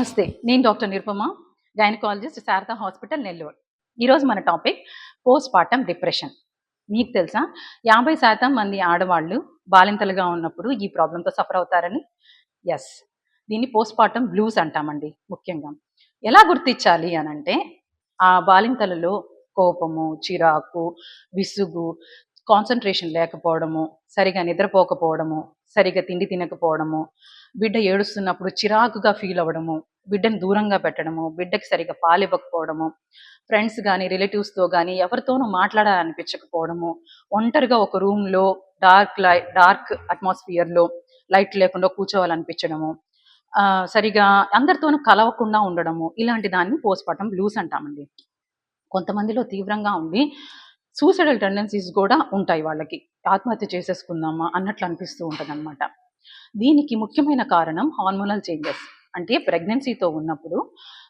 నమస్తే. నేను doctor Nirupama, gynaecologist Sharada hospital Nellore. ఈరోజు మన టాపిక్ పోస్ట్‌పార్టమ్ డిప్రెషన్. మీకు తెలుసా 50% మంది ఆడవాళ్ళు బాలింతలుగా ఉన్నప్పుడు ఈ ప్రాబ్లమ్‌తో సఫర్ అవుతారని? యెస్. దీన్ని పోస్ట్‌పార్టమ్ బ్లూస్ అంటామండి ముఖ్యంగా. ఎలా గుర్తించాలి అనంటే ఆ బాలింతలలో కోపము, చిరాకు, విసుగు, కాన్సంట్రేషన్ లేకపోవడము, సరిగ్గా నిద్రపోకపోవడము, సరిగ్గా తిండి తినకపోవడము, బిడ్డ ఏడుస్తున్నప్పుడు చిరాకుగా ఫీల్ అవ్వడము, బిడ్డను దూరంగా పెట్టడము, బిడ్డకి సరిగ్గా పాలివ్వకపోవడము, ఫ్రెండ్స్ గానీ, రిలేటివ్స్‌తో గానీ ఎవరితోనూ మాట్లాడాలనిపించకపోవడము, ఒంటరిగా ఒక రూమ్‌లో డార్క్ అట్మాస్ఫియర్‌లో లైట్ లేకుండా కూర్చోవాలనిపించడము, సరిగ్గా అందరితోనూ కలవకుండా ఉండడము, ఇలాంటి దాన్ని పోస్ట్‌పార్టమ్ బ్లూస్ అంటామండి. కొంతమందిలో తీవ్రంగా ఉండి సూసైడల్ టెండెన్సీస్ కూడా ఉంటాయి వాళ్ళకి. ఆత్మహత్య చేసేసుకుందామా అన్నట్లు అనిపిస్తూ ఉంటదనమాట. దీనికి ముఖ్యమైన కారణం హార్మోనల్ చేంజెస్. అంటే ప్రెగ్నెన్సీతో ఉన్నప్పుడు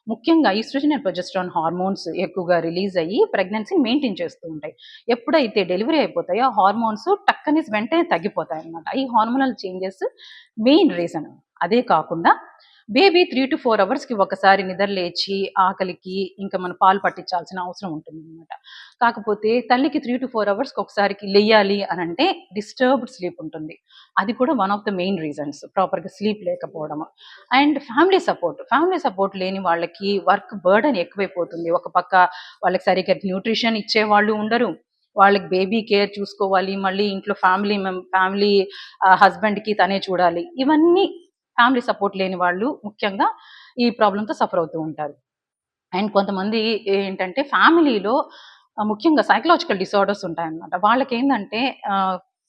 ముఖ్యంగా ఈస్ట్రోజన్ అండ్ ప్రొజెస్టెరాన్ హార్మోన్స్ ఎక్కువగా రిలీజ్ అయ్యి ప్రెగ్నెన్సీని మెయింటైన్ చేస్తూ ఉంటాయి. ఎప్పుడైతే డెలివరీ అయిపోతాయో ఆ హార్మోన్స్ టక్కని వెంటనే తగ్గిపోతాయన్నమాట. ఈ హార్మోనల్ చేంజెస్ మెయిన్ రీజన్. అదే కాకుండా బేబీ 3-4 అవర్స్‌కి ఒకసారి నిద్ర లేచి ఆకలికి ఇంకా మనం పాలు పట్టించాల్సిన అవసరం ఉంటుందన్నమాట. కాకపోతే తల్లికి 3-4 అవర్స్‌కి ఒకసారికి లెయ్యాలి అనంటే డిస్టర్బ్డ్ స్లీప్ ఉంటుంది. అది కూడా one of the main reasons ప్రాపర్‌గా స్లీప్ లేకపోవడము. అండ్ ఫ్యామిలీ సపోర్ట్ లేని వాళ్ళకి వర్క్ బర్డెన్ ఎక్కువైపోతుంది. ఒక పక్క వాళ్ళకి సరిగ్గా న్యూట్రిషన్ ఇచ్చేవాళ్ళు ఉండరు. వాళ్ళకి బేబీ కేర్ చూసుకోవాలి. మళ్ళీ ఇంట్లో ఫ్యామిలీ హస్బెండ్‌కి తనే చూడాలి. ఇవన్నీ ఫ్యామిలీ సపోర్ట్ లేని వాళ్ళు ముఖ్యంగా ఈ ప్రాబ్లమ్‌తో సఫర్ అవుతూ ఉంటారు. అండ్ కొంతమంది ఏంటంటే ఫ్యామిలీలో ముఖ్యంగా సైకలాజికల్ డిసార్డర్స్ ఉంటాయన్నమాట. వాళ్ళకేందంటే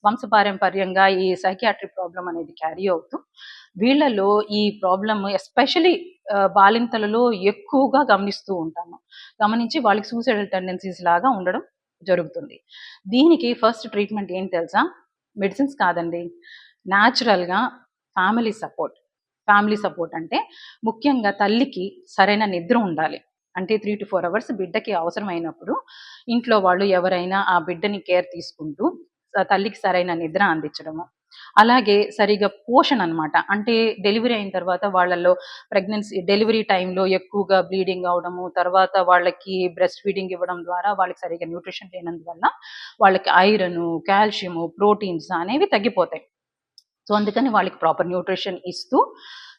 వంశపారంపర్యంగా ఈ సైకియాట్రిక్ ప్రాబ్లమ్ అనేది క్యారీ అవుతూ వీళ్ళలో ఈ ప్రాబ్లమ్ ఎస్పెషల్లీ బాలింతలలో ఎక్కువగా గమనిస్తూ ఉంటాము. గమనించి వాళ్ళకి సూసైడల్ టెండెన్సీస్ లాగా ఉండడం జరుగుతుంది. దీనికి ఫస్ట్ ట్రీట్మెంట్ ఏంటి తెలుసా? మెడిసిన్స్ కాదండి. న్యాచురల్‌గా ఫ్యామిలీ సపోర్ట్. ఫ్యామిలీ సపోర్ట్ అంటే ముఖ్యంగా తల్లికి సరైన నిద్ర ఉండాలి. అంటే 3-4 అవర్స్ బిడ్డకి అవసరమైనప్పుడు ఇంట్లో వాళ్ళు ఎవరైనా ఆ బిడ్డని కేర్ తీసుకుంటూ తల్లికి సరైన నిద్ర అందించడము. అలాగే సరిగ్గా పోషణ అన్నమాట. అంటే డెలివరీ అయిన తర్వాత వాళ్ళలో డెలివరీ టైంలో ఎక్కువగా బ్లీడింగ్ అవ్వడము, తర్వాత వాళ్ళకి బ్రెస్ట్ ఫీడింగ్ ఇవ్వడం ద్వారా వాళ్ళకి సరిగ్గా న్యూట్రిషన్ లేనందువల్ల వాళ్ళకి ఐరను, కాల్షియము, ప్రోటీన్స్ అనేవి తగ్గిపోతాయి. సో, అందుకని వాళ్ళకి ప్రాపర్ న్యూట్రిషన్ ఇస్తూ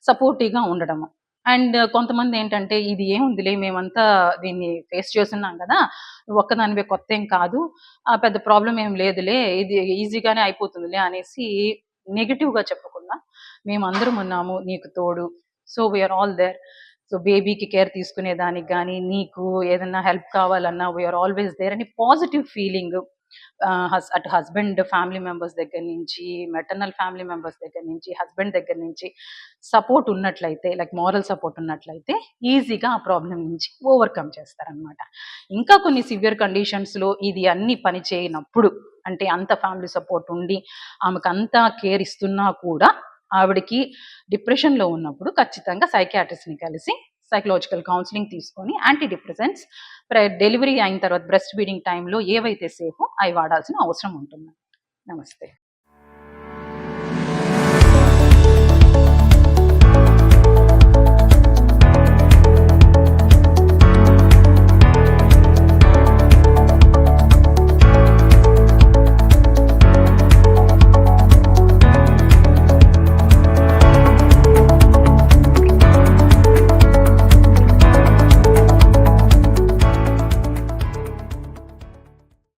సపోర్టివ్‌గా ఉండడము. అండ్ కొంతమందేంటంటే ఇది ఏముందిలే మేమంతా దీన్ని ఫేస్ చేసున్నాం గదా! నువ్వు ఒక్కదానివే కొత్తేం కాదు. పెద్ద ప్రాబ్లమ్ ఏం లేదులే. ఇది ఈజీగానే అయిపోతుందిలే అనేసి నెగెటివ్‌గా చెప్పకుండా మేమందరం ఉన్నాము నీకు తోడు. So, we are all there. So, బేబీకి కేర్ తీసుకునే దానికి గానీ, నీకు ఏదన్నా హెల్ప్ కావాలన్నా వి ఆర్ ఆల్‌వేస్ దేర్ అని పాజిటివ్ ఫీలింగ్ అటు హస్బెండ్ ఫ్యామిలీ మెంబర్స్ దగ్గర నుంచి, మెటర్నల్ ఫ్యామిలీ మెంబర్స్ దగ్గర నుంచి, హస్బెండ్ దగ్గర నుంచి సపోర్ట్ ఉన్నట్లయితే, లైక్ మోరల్ సపోర్ట్ ఉన్నట్లయితే ఈజీగా ఆ ప్రాబ్లమ్ నుంచి ఓవర్‌కమ్ చేస్తారనమాట. ఇంకా కొన్ని సివియర్ కండిషన్స్‌లో ఇది అన్నీ పని చేయనప్పుడు, అంటే అంత ఫ్యామిలీ సపోర్ట్ ఉండి, ఆమెకంతా కేర్ ఇస్తున్నా కూడా ఆవిడకి డిప్రెషన్‌లో ఉన్నప్పుడు ఖచ్చితంగా సైకియాట్రిస్ట్‌ని కలిసి సైకలాజికల్ కౌన్సెలింగ్ తీసుకొని యాంటీ డిప్రెసెంట్స్ డెలివరీ అయిన తర్వాత బ్రెస్ట్ ఫీడింగ్ టైంలో ఏవైతే సేఫో అవి వాడాల్సిన అవసరం ఉంటుంది. నమస్తే.